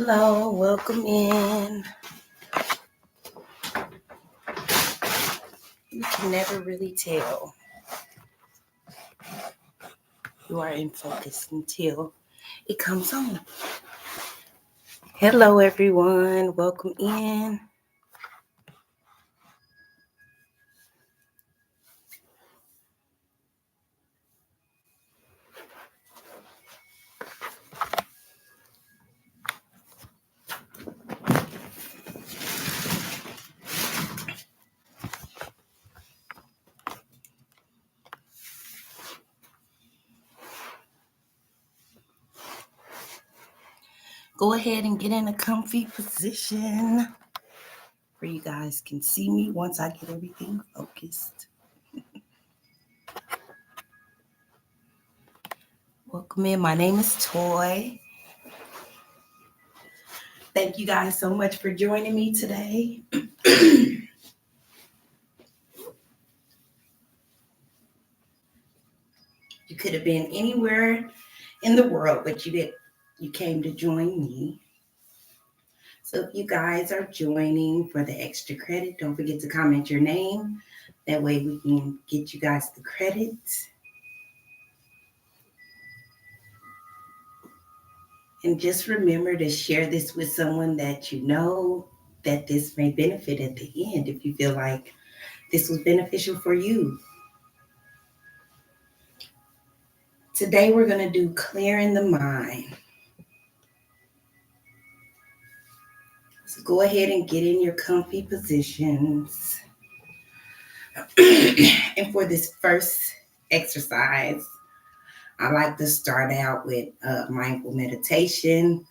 Hello, welcome in. You can never really tell you are in focus until it comes on. Hello, everyone. Welcome in. Go ahead and get in a comfy position where you guys can see me once I get everything focused. Welcome in. My name is Toy. Thank you guys so much for joining me today. You could have been anywhere in the world, but you came to join me. So if you guys are joining for the extra credit, don't forget to comment your name. That way we can get you guys the credit. And just remember to share this with someone that you know that this may benefit at the end if you feel like this was beneficial for you. Today we're going to do clearing the mind. So go ahead and get in your comfy positions. And for this first exercise, I like to start out with mindful meditation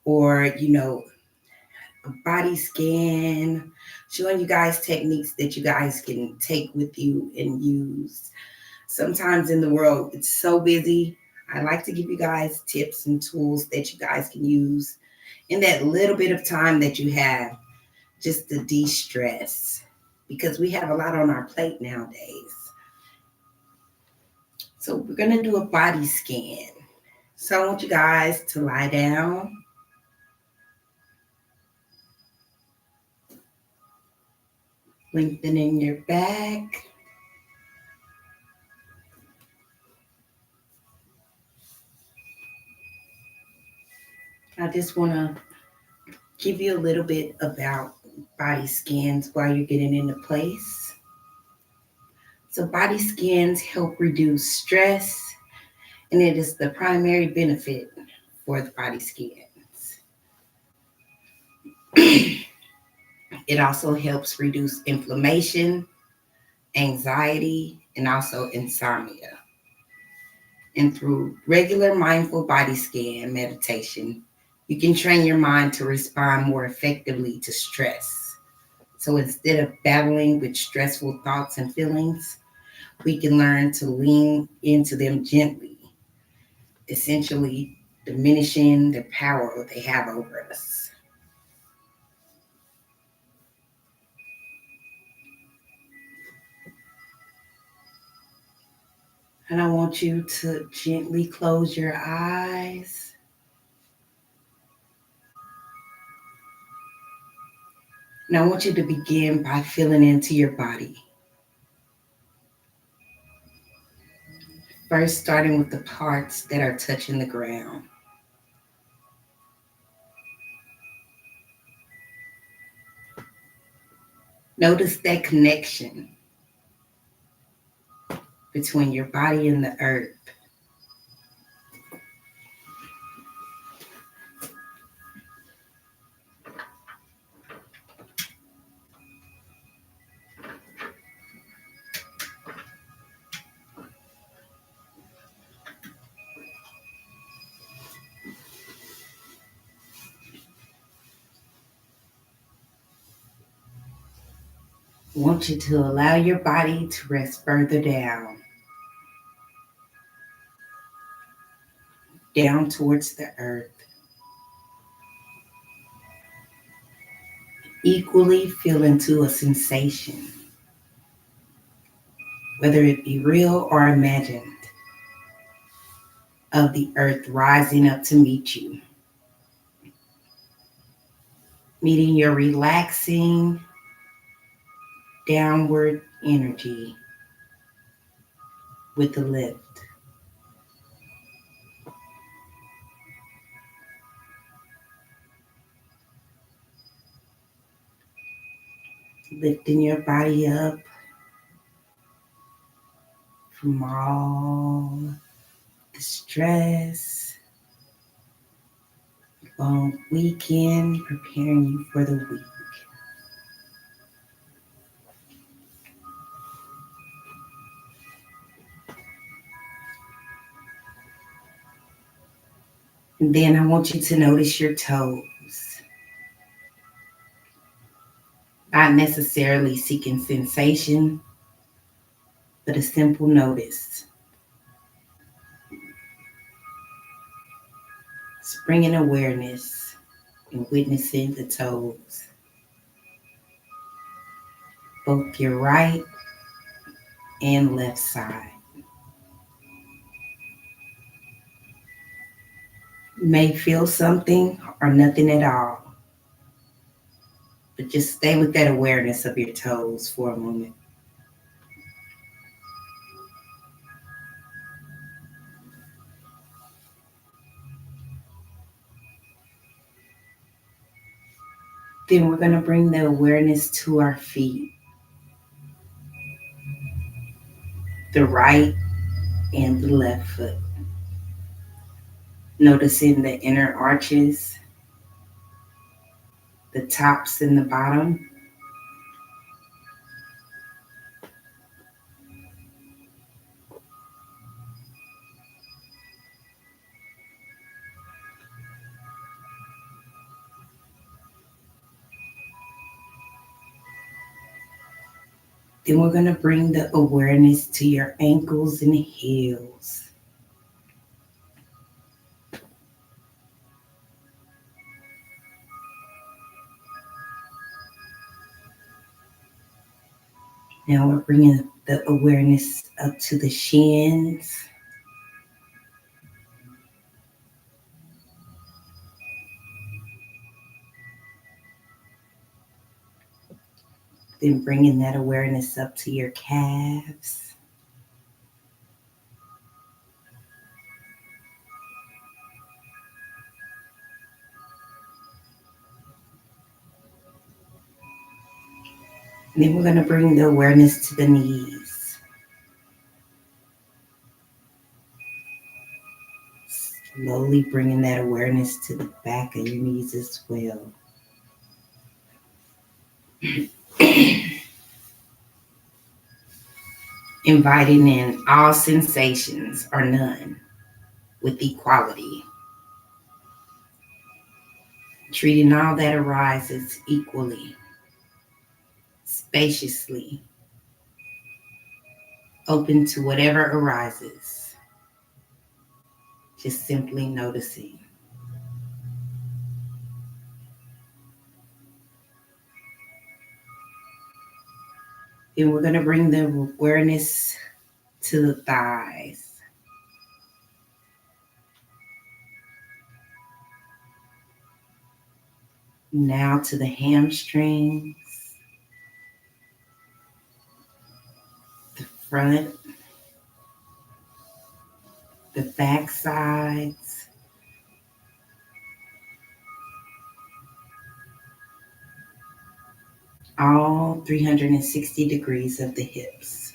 or, a body scan, showing you guys techniques that you guys can take with you and use. Sometimes in the world, it's so busy. I like to give you guys tips and tools that you guys can use in that little bit of time that you have just to de-stress because we have a lot on our plate nowadays. So we're going to do a body scan. So I want you guys to lie down. Lengthening your back. I just want to give you a little bit about body scans while you're getting into place. So body scans help reduce stress, and it is the primary benefit for the body scans. It also helps reduce inflammation, anxiety, and also insomnia. And through regular mindful body scan meditation, you can train your mind to respond more effectively to stress. So instead of battling with stressful thoughts and feelings, we can learn to lean into them gently, essentially diminishing the power they have over us. And I want you to gently close your eyes. And I want you to begin by feeling into your body. First, starting with the parts that are touching the ground. Notice that connection between your body and the earth. I want you to allow your body to rest further down towards the earth. Equally feel into a sensation, whether it be real or imagined, of the earth rising up to meet you. meeting your relaxing downward energy with the lift. Lifting your body up from all the stress, long weekend, preparing you for the week. And then I want you to notice your toes, not necessarily seeking sensation, but a simple notice. It's bringing awareness and witnessing the toes, both your right and left side. You may feel something or nothing at all, but just stay with that awareness of your toes for a moment. Then we're going to bring the awareness to our feet, the right and the left foot. Noticing the inner arches, the tops and the bottom. Then we're going to bring the awareness to your ankles and heels. Now we're bringing the awareness up to the shins, then bringing that awareness up to your calves. And then we're going to bring the awareness to the knees. Slowly bringing that awareness to the back of your knees as well. Inviting in all sensations or none with equality. Treating all that arises equally, spaciously, open to whatever arises. Just simply noticing. Then we're going to bring the awareness to the thighs. Now to the hamstrings, the front, the back sides, all 360 degrees of the hips.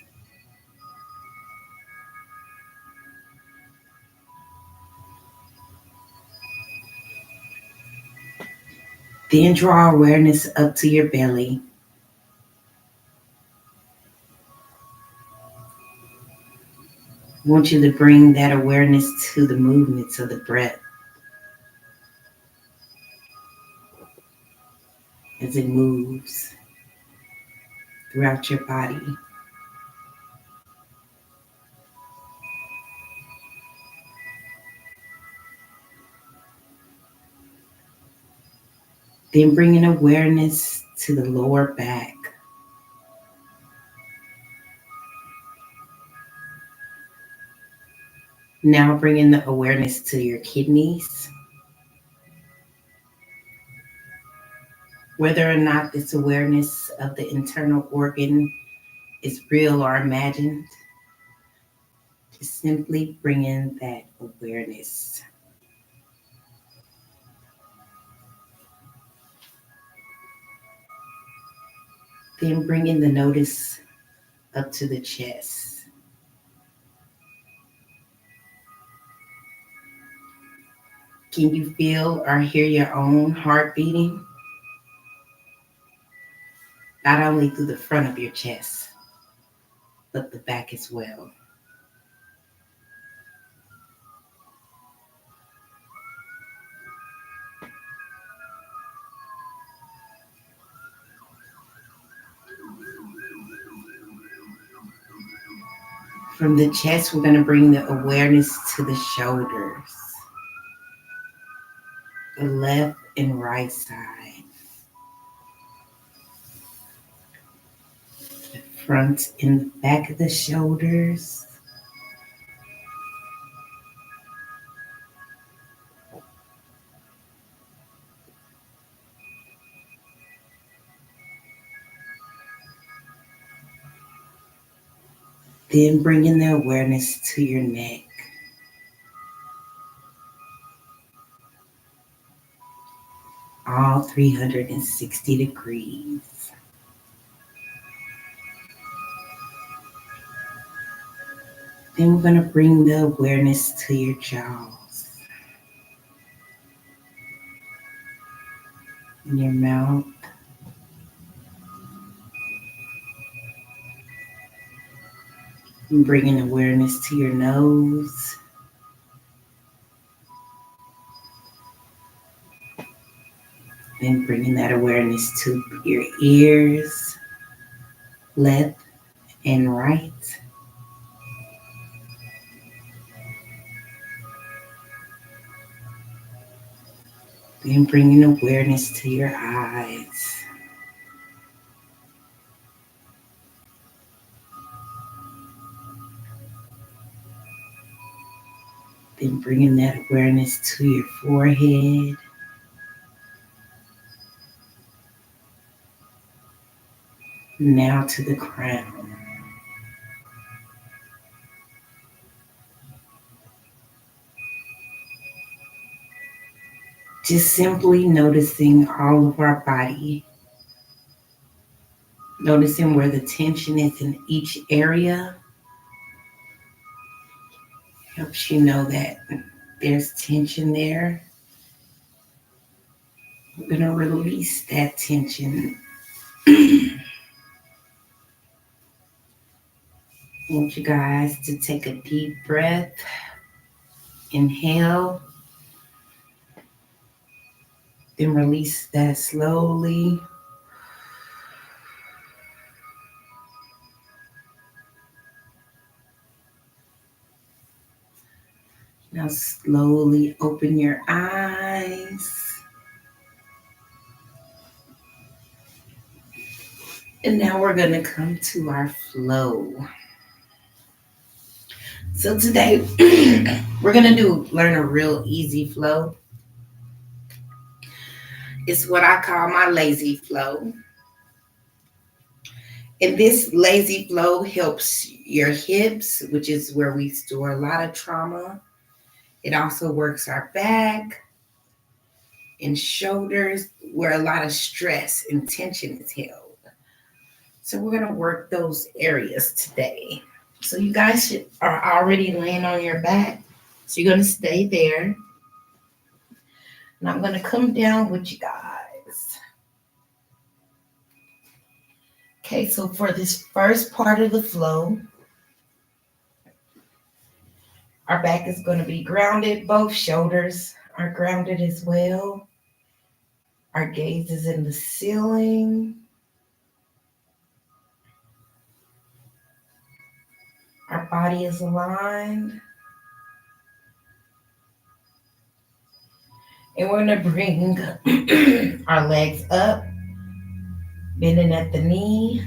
Then draw awareness up to your belly. I want you to bring that awareness to the movements of the breath as it moves throughout your body. Then bringing awareness to the lower back. Now bringing the awareness to your kidneys, whether or not this awareness of the internal organ is real or imagined. Just simply bring in that awareness. Then bring in the notice up to the chest. Can you feel or hear your own heart beating? Not only through the front of your chest, but the back as well. From the chest, we're going to bring the awareness to the shoulders, the left and right side, the front and the back of the shoulders, then bringing the awareness to your neck. All 360 degrees. Then we're going to bring the awareness to your jaws and your mouth. And bringing awareness to your nose. Then bringing that awareness to your ears, left and right. Then bringing awareness to your eyes. Then bringing that awareness to your forehead. Now to the crown. Just simply noticing all of our body. Noticing where the tension is in each area. Helps you know that there's tension there. We're going to release that tension. I want you guys to take a deep breath. Inhale. Then release that slowly. Now slowly open your eyes. And now we're going to come to our flow. So today, we're going to learn a real easy flow. It's what I call my lazy flow. And this lazy flow helps your hips, which is where we store a lot of trauma. It also works our back and shoulders, where a lot of stress and tension is held. So we're going to work those areas today. So you guys are already laying on your back. So you're going to stay there. And I'm going to come down with you guys. Okay, so for this first part of the flow, our back is going to be grounded. Both shoulders are grounded as well. Our gaze is in the ceiling. Our body is aligned. And we're going to bring our legs up, bending at the knee.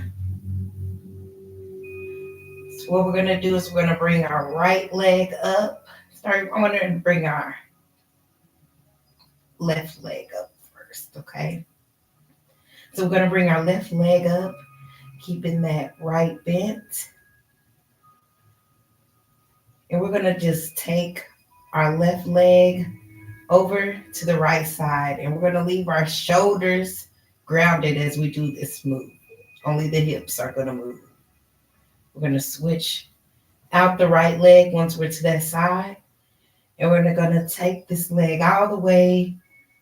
So what we're going to do is we're going to bring our right leg up. I'm going to bring our left leg up first, okay? So we're going to bring our left leg up, keeping that right bent. And we're going to just take our left leg over to the right side. And we're going to leave our shoulders grounded as we do this move. Only the hips are going to move. We're going to switch out the right leg once we're to that side. And we're going to take this leg all the way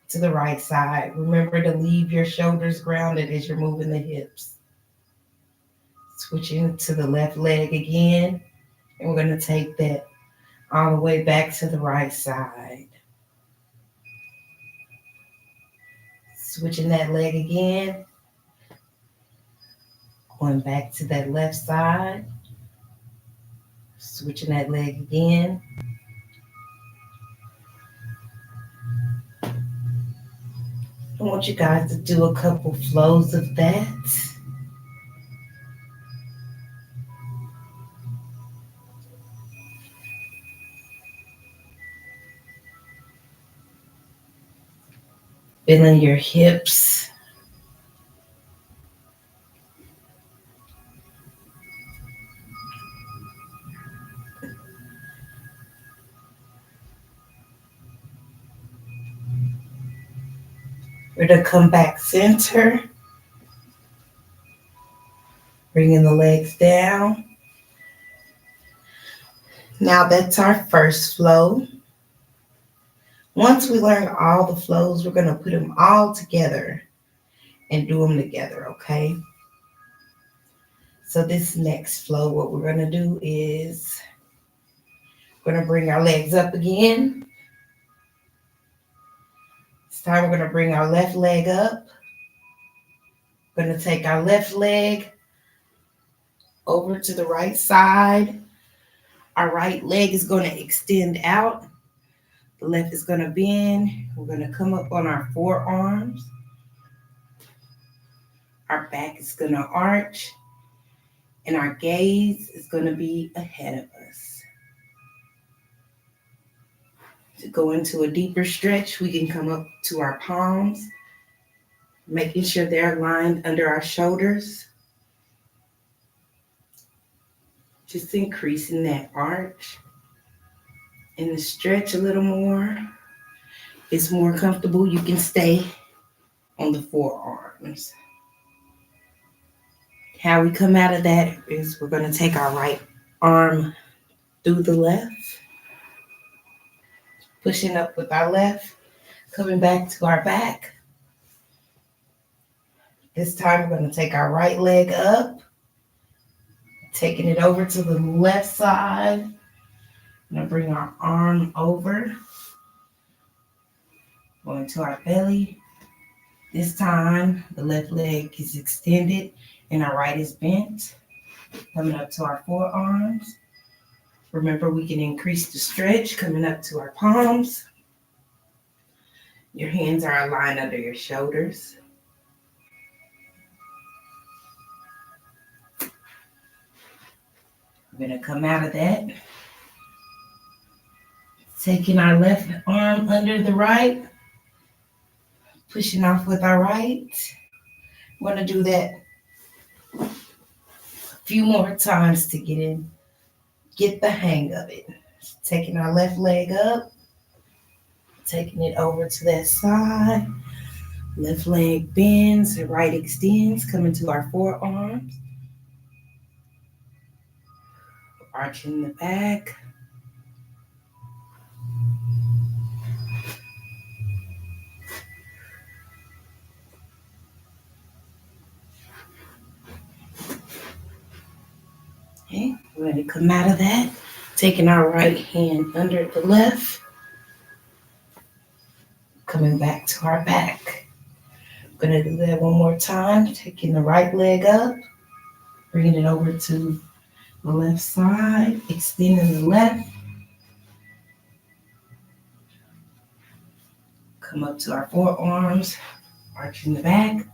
to the right side. Remember to leave your shoulders grounded as you're moving the hips. Switching to the left leg again. And we're going to take that all the way back to the right side. Switching that leg again. Going back to that left side. Switching that leg again. I want you guys to do a couple flows of that. Feeling your hips. We're going to come back center. Bringing the legs down. Now that's our first flow. Once we learn all the flows, we're going to put them all together and do them together, okay? So this next flow, what we're going to do is we're going to bring our legs up again. This time we're going to bring our left leg up. We're going to take our left leg over to the right side. Our right leg is going to extend out. The left is going to bend. We're going to come up on our forearms. Our back is going to arch. And our gaze is going to be ahead of us. To go into a deeper stretch, we can come up to our palms, making sure they're lined under our shoulders. Just increasing that arch and the stretch a little more. If it's more comfortable, you can stay on the forearms. How we come out of that is we're going to take our right arm through the left, pushing up with our left, coming back to our back. This time we're going to take our right leg up, taking it over to the left side. I'm going to bring our arm over, going to our belly. This time the left leg is extended and our right is bent, coming up to our forearms. Remember, we can increase the stretch coming up to our palms. Your hands are aligned under your shoulders. We're going to come out of that. Taking our left arm under the right. Pushing off with our right. We're going to do that a few more times to get the hang of it. Taking our left leg up. Taking it over to that side. Left leg bends, the right extends, coming to our forearms. Arching the back. Okay, we're going to come out of that. Taking our right hand under the left. Coming back to our back. We're going to do that one more time. Taking the right leg up. Bringing it over to the left side. Extending the left. Come up to our forearms. Arching the back.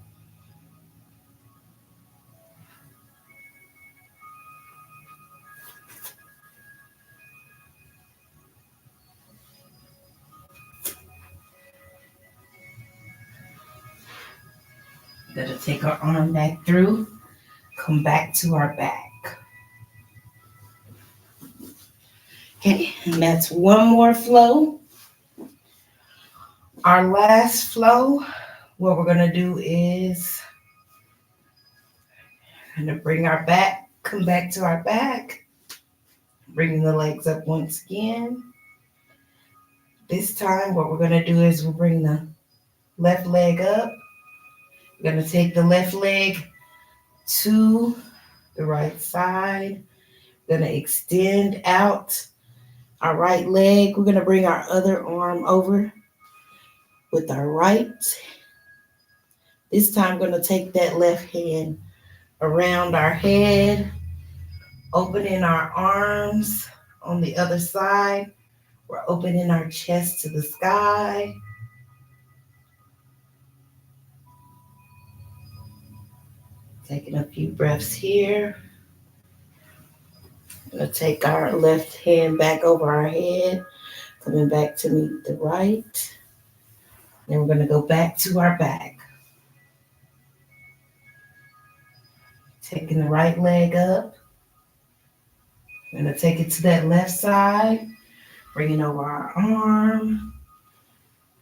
Gonna take our arm back through, come back to our back. Okay, and that's one more flow. Our last flow, what we're gonna do is gonna bring our back, come back to our back, bringing the legs up once again. This time, what we're gonna do is we'll bring the left leg up. We're gonna take the left leg to the right side. We're gonna extend out our right leg. We're gonna bring our other arm over with our right. This time, we're gonna take that left hand around our head, opening our arms on the other side. We're opening our chest to the sky. Taking a few breaths here. We're going to take our left hand back over our head, coming back to meet the right. Then we're going to go back to our back. Taking the right leg up. We're going to take it to that left side, bringing over our arm,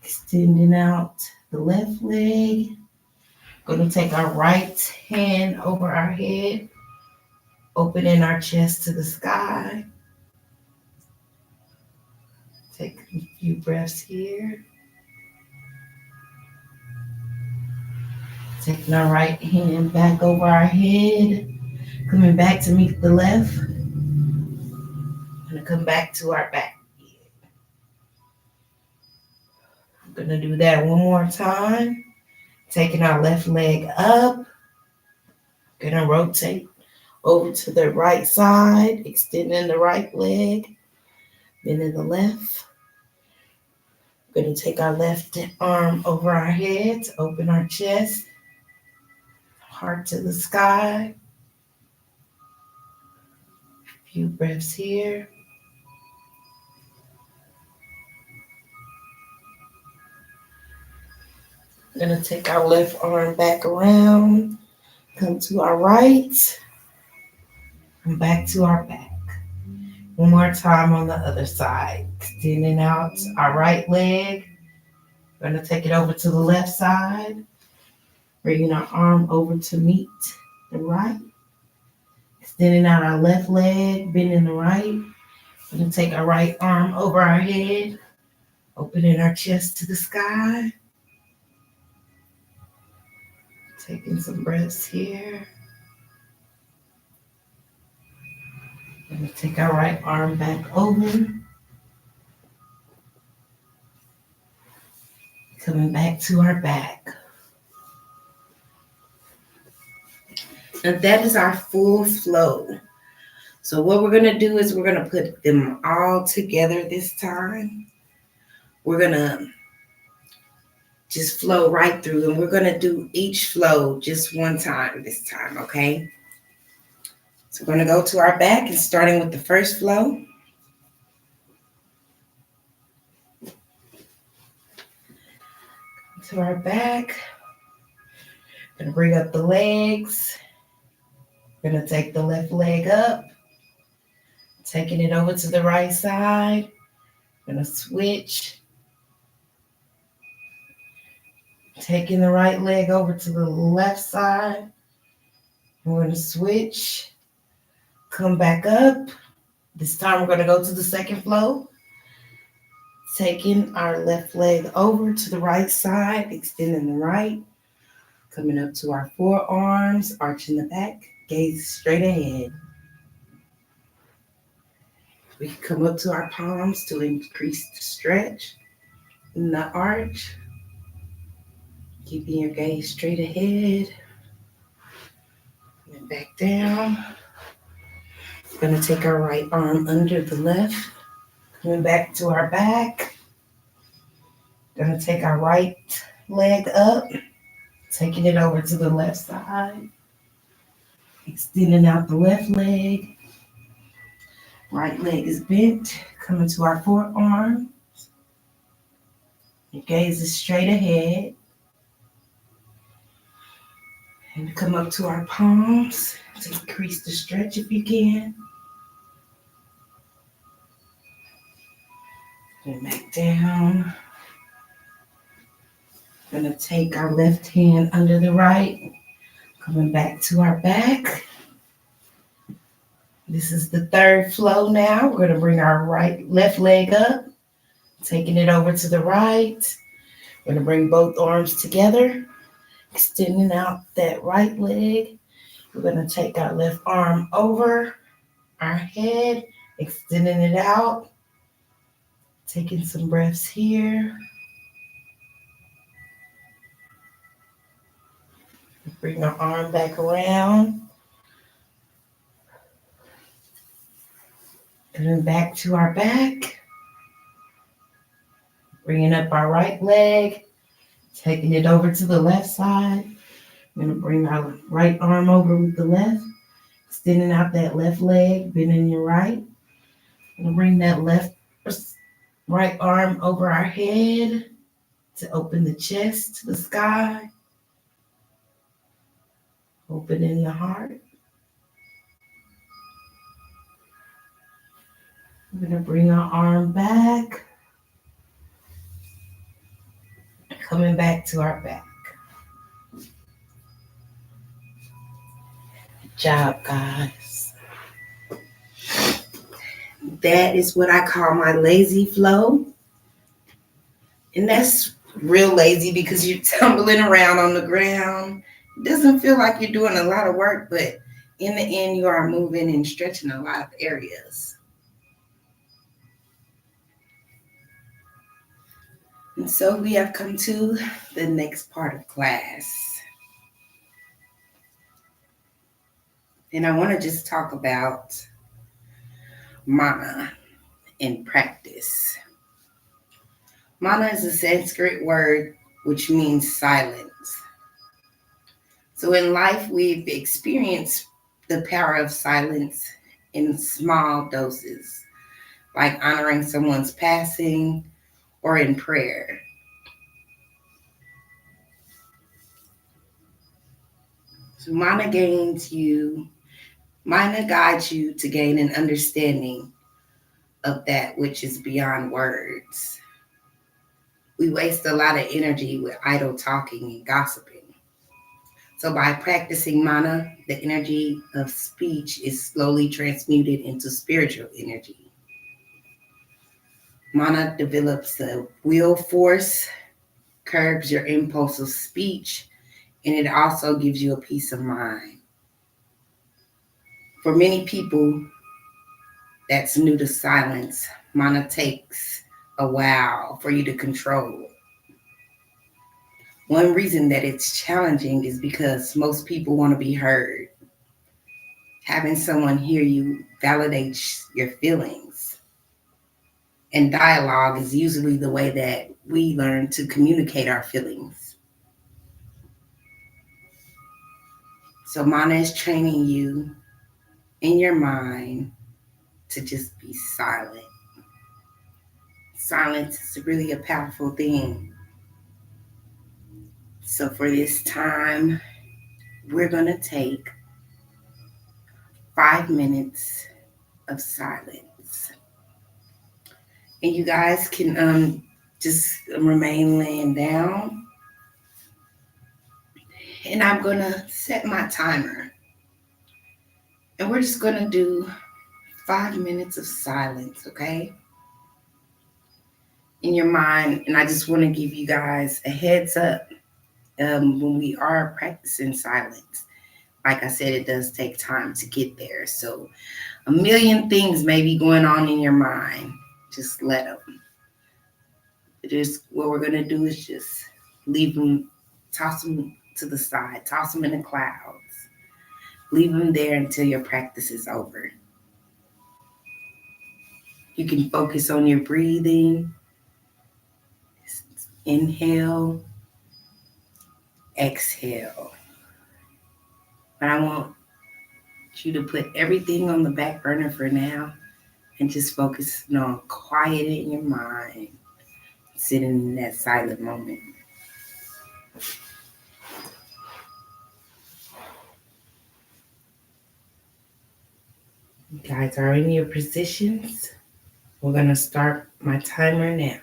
extending out the left leg. Going to take our right hand over our head, opening our chest to the sky. Take a few breaths here. Taking our right hand back over our head, coming back to meet the left. Gonna come back to our back. I'm gonna do that one more time. Taking our left leg up. Gonna rotate over to the right side, extending the right leg, bending the left. We're gonna take our left arm over our head to open our chest, heart to the sky. A few breaths here. We're gonna take our left arm back around, come to our right, and back to our back. One more time on the other side. Extending out our right leg. We're going to take it over to the left side. Bringing our arm over to meet the right. Extending out our left leg, bending the right. We're going to take our right arm over our head. Opening our chest to the sky. Taking some breaths here. We're going to take our right arm back over. Coming back to our back. And that is our full flow. So what we're going to do is we're going to put them all together this time. We're going to just flow right through, and we're going to do each flow just one time this time, okay? So we're going to go to our back and starting with the first flow. To our back. Going to bring up the legs. We're going to take the left leg up. Taking it over to the right side. Going to switch. Taking the right leg over to the left side. We're going to switch. Come back up. This time we're going to go to the second flow. Taking our left leg over to the right side, extending the right. Coming up to our forearms, arching the back, gaze straight ahead. We can come up to our palms to increase the stretch in the arch. Keeping your gaze straight ahead. And back down. We're going to take our right arm under the left. Coming back to our back. Going to take our right leg up. Taking it over to the left side. Extending out the left leg. Right leg is bent. Coming to our forearm. Your gaze is straight ahead. And come up to our palms to increase the stretch if you can. And back down. Gonna take our left hand under the right, coming back to our back. This is the third flow now. We're gonna bring our left leg up, taking it over to the right. We're gonna bring both arms together, extending out that right leg. We're gonna take our left arm over our head, extending it out, taking some breaths here. Bring our arm back around. And then back to our back. Bringing up our right leg, taking it over to the left side. I'm going to bring our right arm over with the left, extending out that left leg, bending your right. I'm going to bring that right arm over our head to open the chest to the sky. Opening the heart. We're going to bring our arm back. Coming back to our back. Good job, guys. That is what I call my lazy flow. And that's real lazy because you're tumbling around on the ground. It doesn't feel like you're doing a lot of work, but in the end, you are moving and stretching a lot of areas. And so we have come to the next part of class. And I want to just talk about mana and practice. Mana is a Sanskrit word which means silence. So in life, we've experienced the power of silence in small doses, like honoring someone's passing or in prayer. So mana guides you to gain an understanding of that which is beyond words. We waste a lot of energy with idle talking and gossiping. So by practicing mana, the energy of speech is slowly transmuted into spiritual energy. Mana develops a will force, curbs your impulsive speech, and it also gives you a peace of mind. For many people that's new to silence, mana takes a while for you to control. One reason that it's challenging is because most people want to be heard. Having someone hear you validates your feelings. And dialogue is usually the way that we learn to communicate our feelings. So mana is training you in your mind to just be silent. Silence is really a powerful thing. So for this time, we're going to take 5 minutes of silence. And you guys can just remain laying down. And I'm going to set my timer. And we're just going to do 5 minutes of silence, okay? In your mind. And I just want to give you guys a heads up when we are practicing silence. Like I said, it does take time to get there. So a million things may be going on in your mind. Just let them. Just what we're going to do is just leave them, toss them to the side, toss them in the clouds. Leave them there until your practice is over. You can focus on your breathing. Inhale, exhale. But I want you to put everything on the back burner for now and just focus on quieting your mind, sitting in that silent moment. You guys are in your positions. We're going to start my timer now.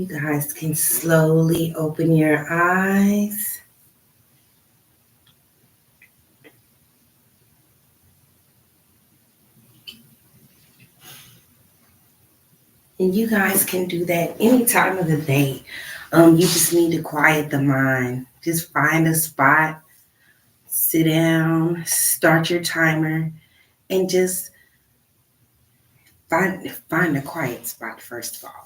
You guys can slowly open your eyes. And you guys can do that any time of the day. You just need to quiet the mind. Just find a spot, sit down, start your timer, and just find a quiet spot first of all.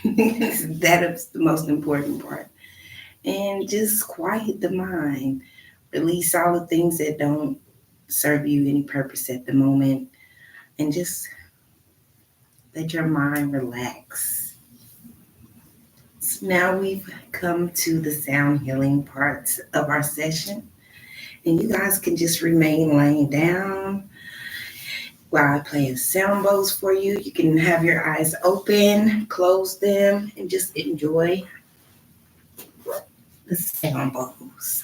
That is the most important part. And just quiet the mind. Release all the things that don't serve you any purpose at the moment, and just let your mind relax. So now we've come to the sound healing parts of our session, and you guys can just remain laying down while I play sound bowls for you. You can have your eyes open, close them, and just enjoy the sound bowls.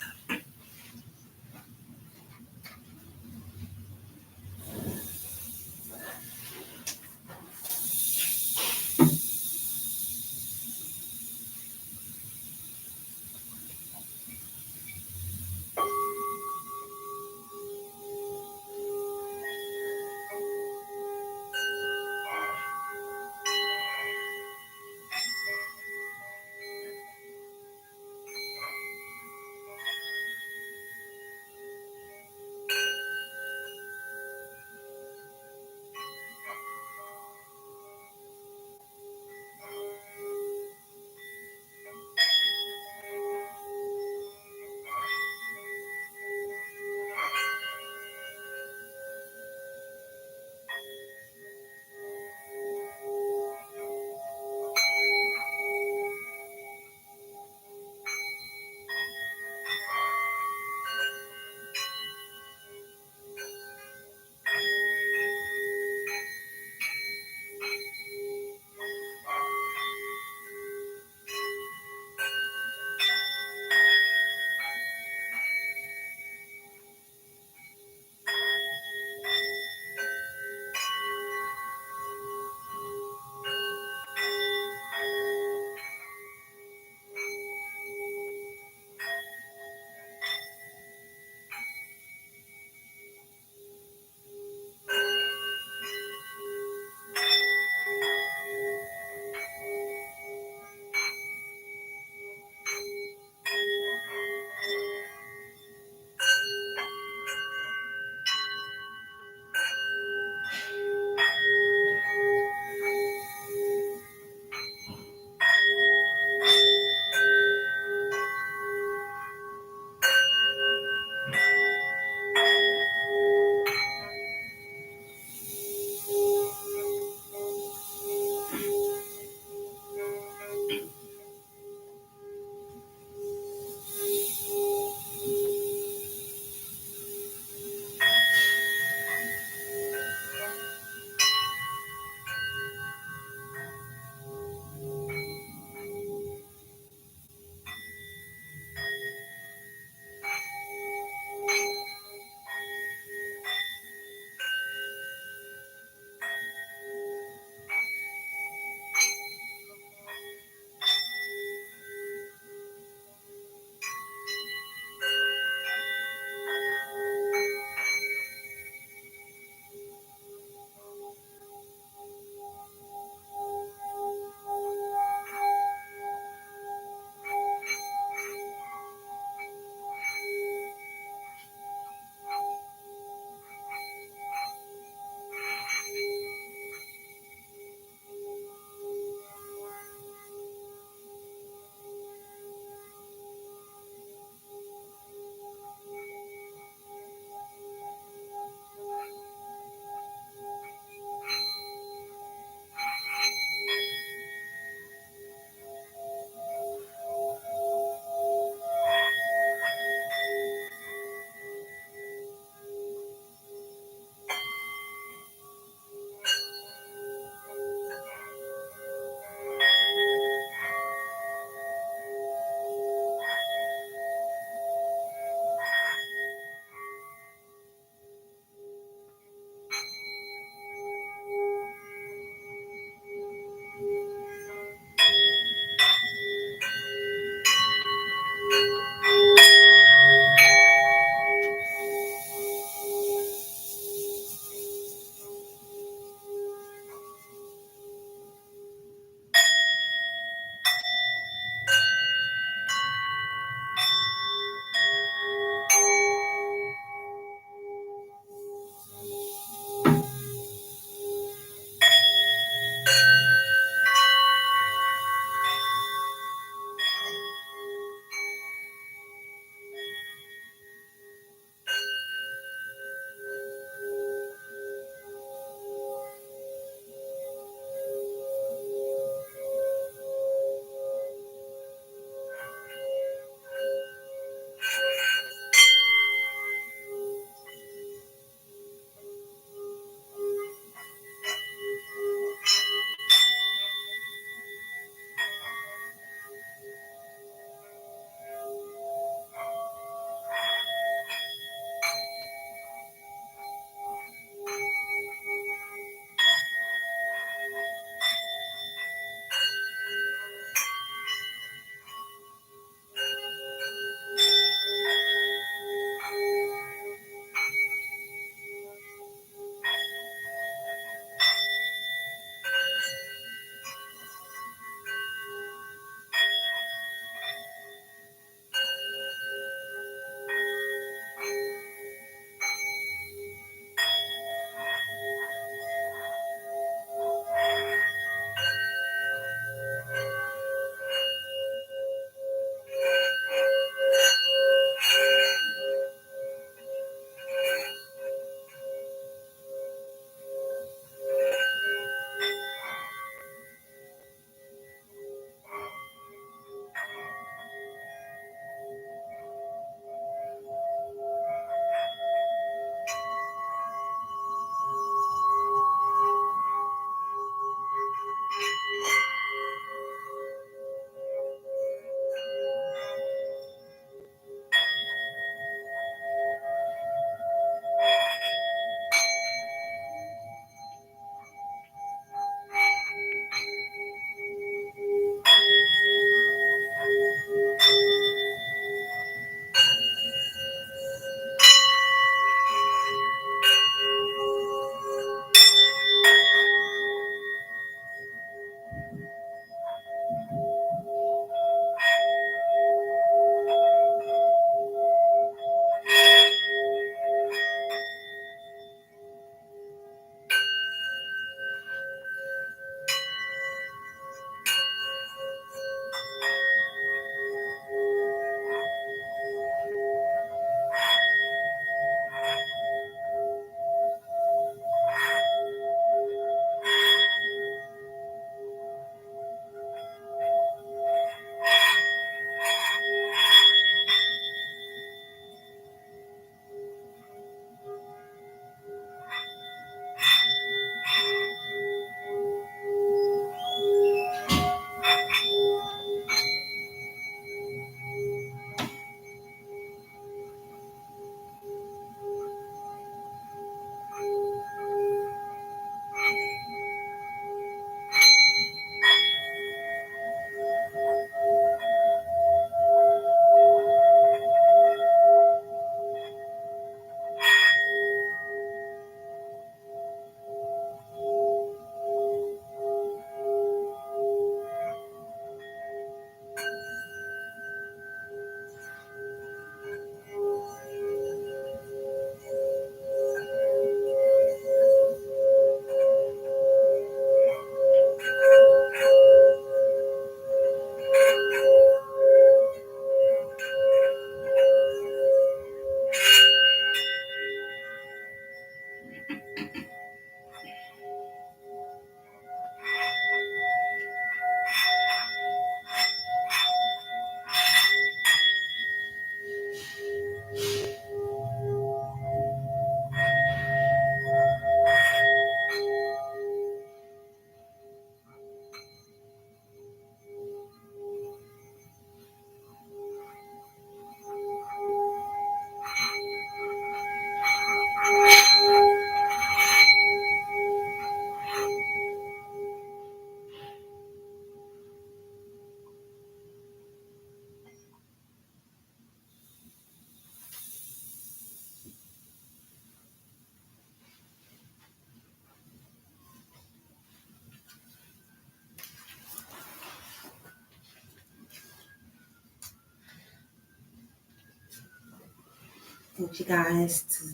want you guys to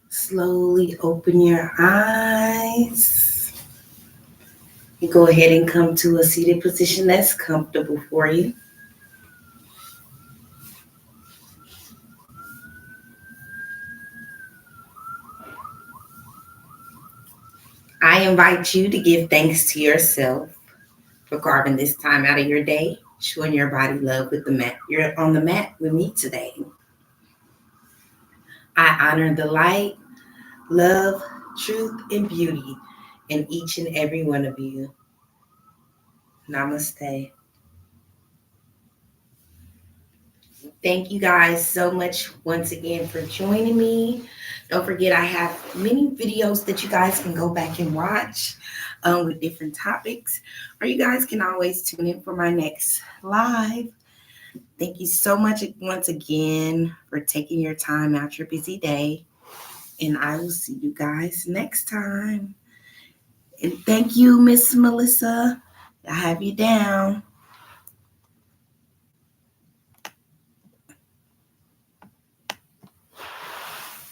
slowly open your eyes. You go ahead and come to a seated position that's comfortable for you. I invite you to give thanks to yourself for carving this time out of your day, showing your body love with the mat. You're on the mat with me today. I honor the light, love, truth, and beauty in each and every one of you. Namaste. Thank you guys so much once again for joining me. Don't forget, I have many videos that you guys can go back and watch with different topics, or you guys can always tune in for my next live. Thank you so much once again for taking your time out your busy day, and I will see you guys next time. And thank you, Miss Melissa. I have you down.